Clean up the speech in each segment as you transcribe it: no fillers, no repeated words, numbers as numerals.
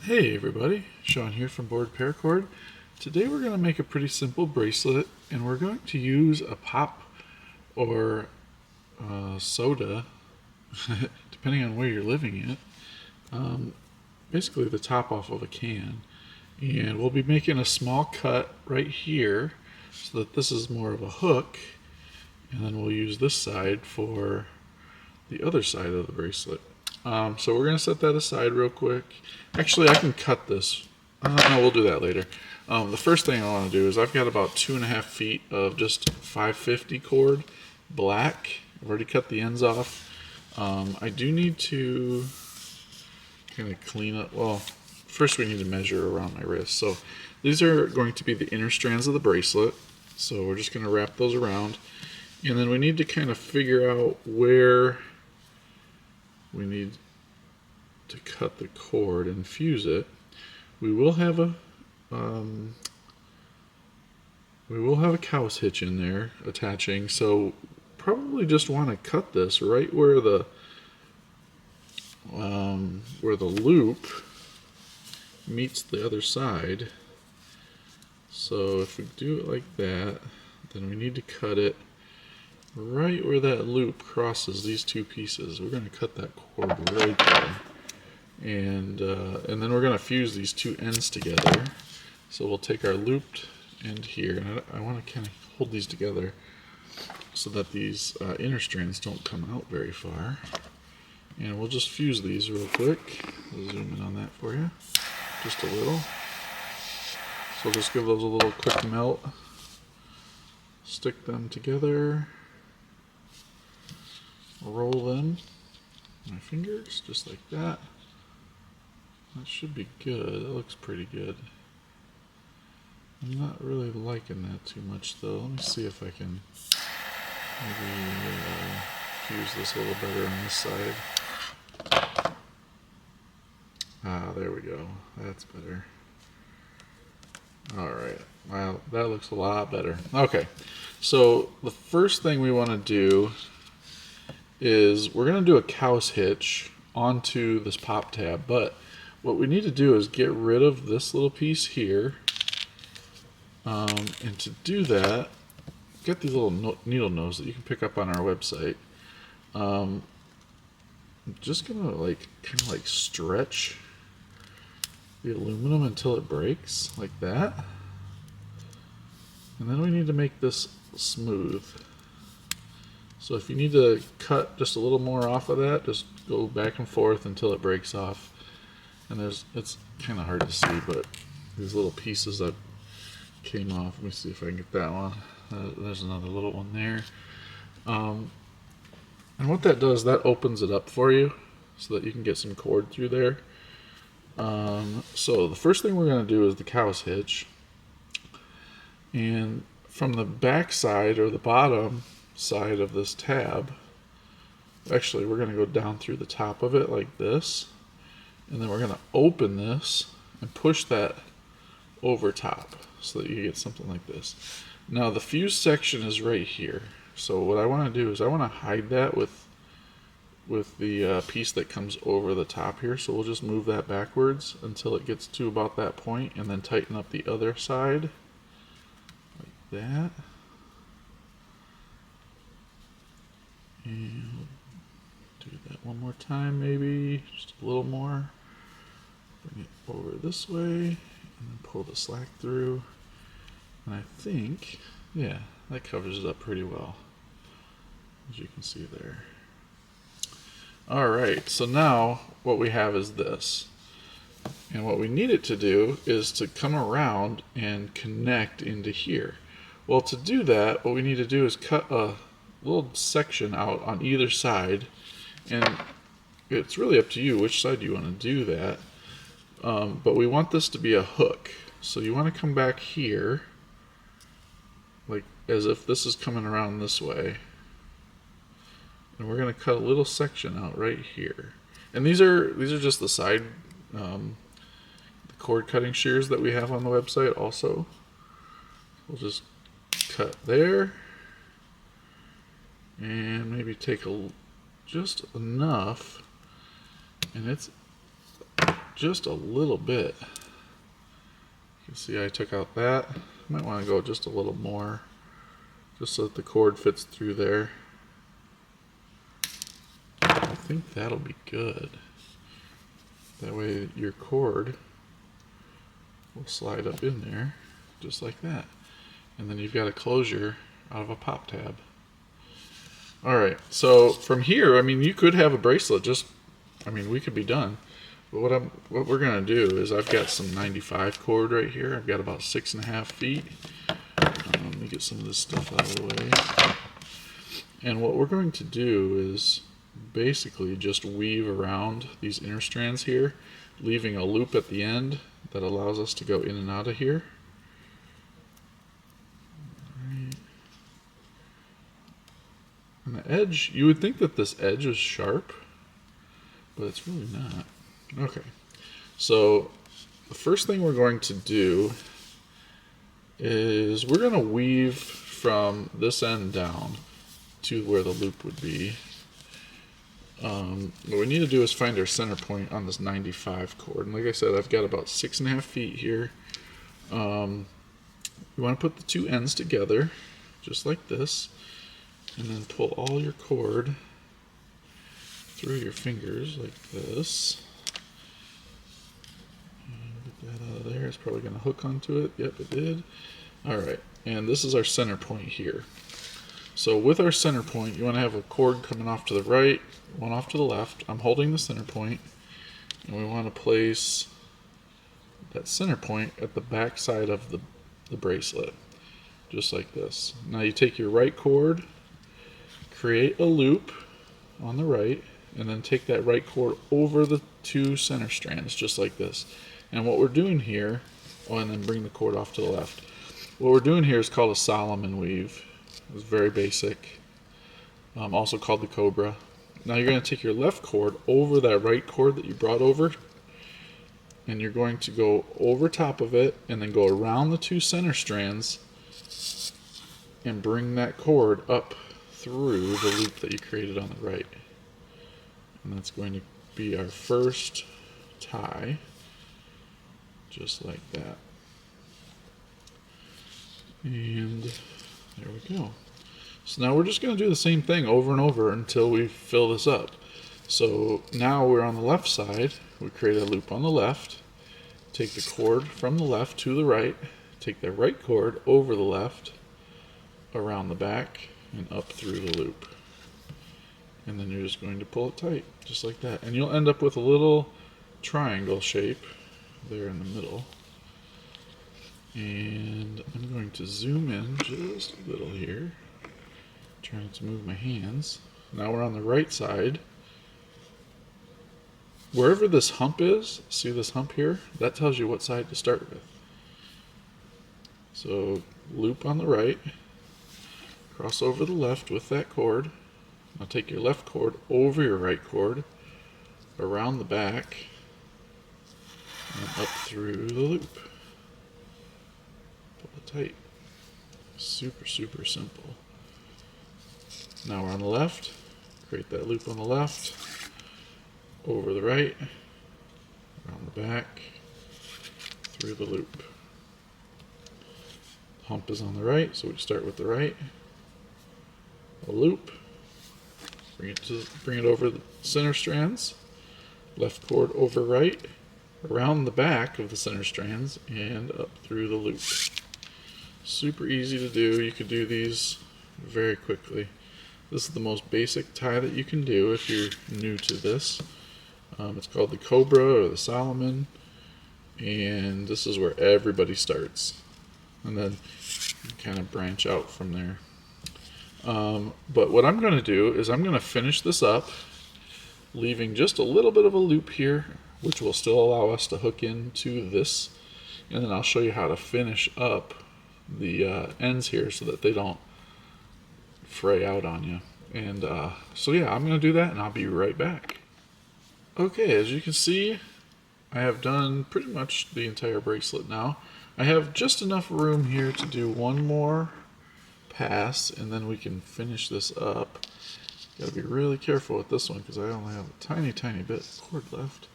Hey everybody, Sean here from BoredParacord. Today we're going to make a pretty simple bracelet, and we're going to use a pop or soda, depending on where you're living at, basically the top off of a can. And we'll be making a small cut right here so that this is more of a hook, and then we'll use this side for the other side of the bracelet. So we're going to set that aside real quick. Actually, I can cut this. No, we'll do that later. The first thing I want to do is I've got about 2.5 feet of just 550 cord, black. I've already cut the ends off. I do need to kind of clean up. Well, first we need to measure around my wrist. So these are going to be the inner strands of the bracelet. So we're just going to wrap those around. And then we need to kind of figure out where we need to cut the cord and fuse it. We will have a cow's hitch in there attaching, so probably just want to cut this right where the loop meets the other side. So if we do it like that, then we need to cut it right where that loop crosses these two pieces. We're going to cut that cord right there, and then we're going to fuse these two ends together. So we'll take our looped end here, and I want to kind of hold these together so that these inner strands don't come out very far. And we'll just fuse these real quick. I'll zoom in on that for you, just a little. So just give those a little quick melt. Stick them together. Roll them with my fingers, just like that. That should be good. That looks pretty good. I'm not really liking that too much though. Let me see if I can maybe fuse this a little better on this side. Ah, there we go. That's better. Alright, wow, that looks a lot better. Okay, so the first thing we want to do is we're going to do a cow's hitch onto this pop tab, but what we need to do is get rid of this little piece here, and to do that, get these little needle nose that you can pick up on our website. I'm just going to kind of stretch the aluminum until it breaks, like that, and then we need to make this smooth. So if you need to cut just a little more off of that, just go back and forth until it breaks off. And it's kind of hard to see, but these little pieces that came off, let me see if I can get that one. There's another little one there. And what that does, that opens it up for you so that you can get some cord through there. So the first thing we're going to do is the cow's hitch. And from the back side or the bottom side of this tab, actually we're going to go down through the top of it like this, and then we're going to open this and push that over top so that you get something like this. Now the fuse section is right here, so what I want to do is I want to hide that with the piece that comes over the top here. So we'll just move that backwards until it gets to about that point, and then tighten up the other side like that. And do that one more time, maybe just a little more. Bring it over this way, and then pull the slack through. And I think, yeah, that covers it up pretty well, as you can see there. Alright, so now what we have is this. And what we need it to do is to come around and connect into here. Well, to do that, what we need to do is cut a little section out on either side, and it's really up to you which side you want to do that, but we want this to be a hook, so you want to come back here like as if this is coming around this way, and we're going to cut a little section out right here. And these are just the side the cord cutting shears that we have on the website also. We'll just cut there, and maybe take just enough, and it's just a little bit. You can see I took out that. Might want to go just a little more, just so that the cord fits through there. I think that'll be good. That way your cord will slide up in there, just like that. And then you've got a closure out of a pop tab. Alright, so from here, I mean, you could have a bracelet, we could be done. But what we're going to do is I've got some 95 cord right here. I've got about 6.5 feet. Let me get some of this stuff out of the way. And what we're going to do is basically just weave around these inner strands here, leaving a loop at the end that allows us to go in and out of here. Right. And the edge, you would think that this edge is sharp, but it's really not. Okay, so the first thing we're going to do is we're going to weave from this end down to where the loop would be. What we need to do is find our center point on this 95 cord. And like I said, I've got about 6.5 feet here. You want to put the two ends together, just like this, and then pull all your cord through your fingers like this. Get that out of there. It's probably going to hook onto it. Yep, it did. Alright, and this is our center point here. So with our center point, you want to have a cord coming off to the right, one off to the left. I'm holding the center point, and we want to place that center point at the back side of the bracelet, just like this. Now you take your right cord, create a loop on the right, and then take that right cord over the two center strands, just like this. And what we're doing here, and then bring the cord off to the left. What we're doing here is called a Solomon weave. It's very basic, also called the Cobra. Now you're going to take your left cord over that right cord that you brought over, and you're going to go over top of it and then go around the two center strands and bring that cord up through the loop that you created on the right. And that's going to be our first tie, just like that. And there we go. So now we're just going to do the same thing over and over until we fill this up. So now we're on the left side. We create a loop on the left, take the cord from the left to the right, take the right cord over the left, around the back, and up through the loop. And then you're just going to pull it tight, just like that. And you'll end up with a little triangle shape there in the middle. And I'm going to zoom in just a little here, trying to move my hands. Now we're on the right side. Wherever this hump is, see this hump here? That tells you what side to start with. So loop on the right, cross over the left with that cord. Now take your left cord over your right cord, around the back, and up through the loop. Pull it tight. Super, super simple. Now we're on the left. Create that loop on the left, over the right, around the back, through the loop. Hump is on the right, so we start with the right. A loop. Bring it over the center strands. Left cord over right, around the back of the center strands, and up through the loop. Super easy to do. You can do these very quickly. This is the most basic tie that you can do if you're new to this. It's called the Cobra or the Solomon, and this is where everybody starts. And then you kind of branch out from there. But what I'm going to do is I'm going to finish this up, leaving just a little bit of a loop here, which will still allow us to hook into this. And then I'll show you how to finish up the ends here so that they don't fray out on you. And so yeah, I'm going to do that and I'll be right back. Okay, as you can see, I have done pretty much the entire bracelet now. I have just enough room here to do one more pass and then we can finish this up. Gotta be really careful with this one because I only have a tiny bit of cord left.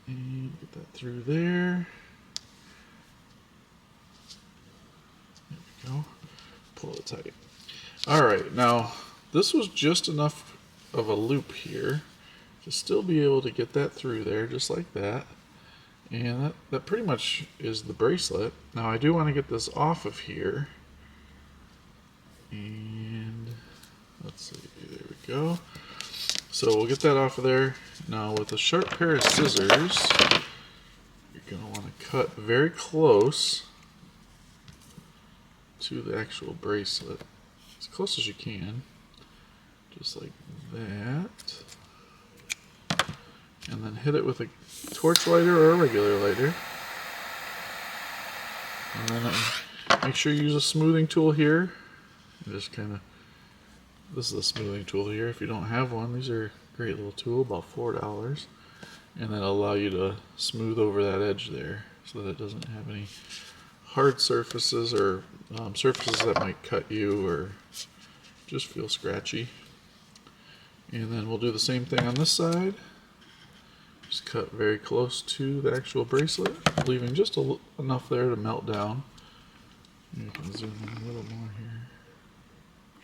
And get that through there. There we go. Pull it tight. Alright, now this was just enough of a loop here to still be able to get that through there just like that. And that pretty much is the bracelet. Now I do want to get this off of here. And let's see, there we go. So we'll get that off of there. Now with a sharp pair of scissors, you're going to want to cut very close to the actual bracelet. As close as you can. Just like that. And then hit it with a torch lighter or a regular lighter. And then make sure you use a smoothing tool here. Just kind of, this is a smoothing tool here. If you don't have one, these are a great little tool, about $4. And that'll allow you to smooth over that edge there so that it doesn't have any hard surfaces or surfaces that might cut you or just feel scratchy. And then we'll do the same thing on this side. Just cut very close to the actual bracelet, leaving just enough there to melt down. You can zoom in a little more here.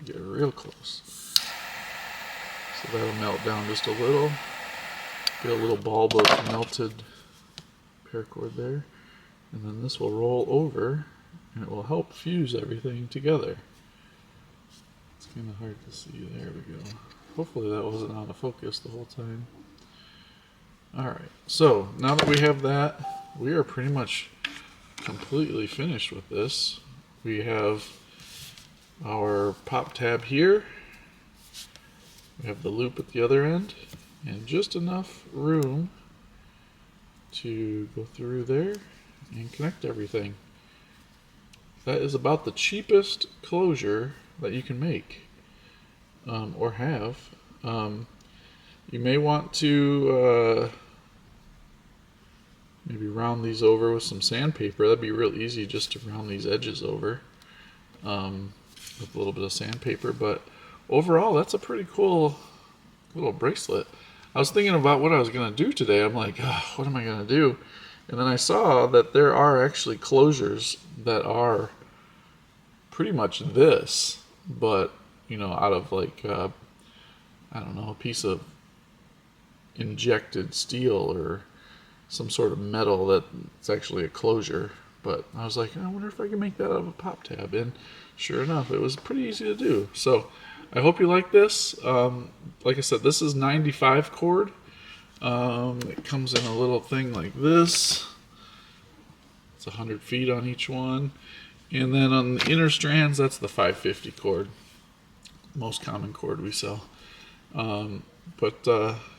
Get real close. So that'll melt down just a little. Get a little bulb of melted paracord there. And then this will roll over and it will help fuse everything together. It's kind of hard to see. There we go. Hopefully that wasn't out of focus the whole time. Alright, so now that we have that, we are pretty much completely finished with this. We have our pop tab here. We have the loop at the other end, and just enough room to go through there and connect everything. That is about the cheapest closure that you can make or have. You may want to maybe round these over with some sandpaper. That'd be real easy just to round these edges over with a little bit of sandpaper. But overall, that's a pretty cool little bracelet. I was thinking about what I was going to do today. I'm like, what am I going to do? And then I saw that there are actually closures that are pretty much this, but, you know, out of like, I don't know, a piece of injected steel or some sort of metal that's actually a closure. But I was like, I wonder if I can make that out of a pop tab. And sure enough, it was pretty easy to do. So I hope you like this. Like I said, this is 95 cord. It comes in a little thing like this. It's 100 feet on each one. And then on the inner strands, that's the 550 cord. Most common cord we sell.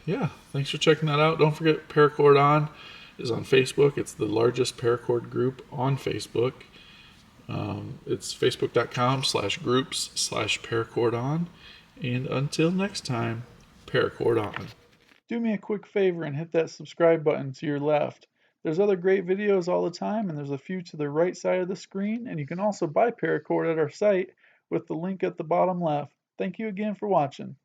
Yeah, thanks for checking that out. Don't forget Paracord On is on Facebook. It's the largest paracord group on Facebook. It's facebook.com/groups/paracord on. And until next time, Paracord On. Do me a quick favor and hit that subscribe button to your left. There's other great videos all the time, and there's a few to the right side of the screen, and you can also buy Paracord at our site with the link at the bottom left. Thank you again for watching.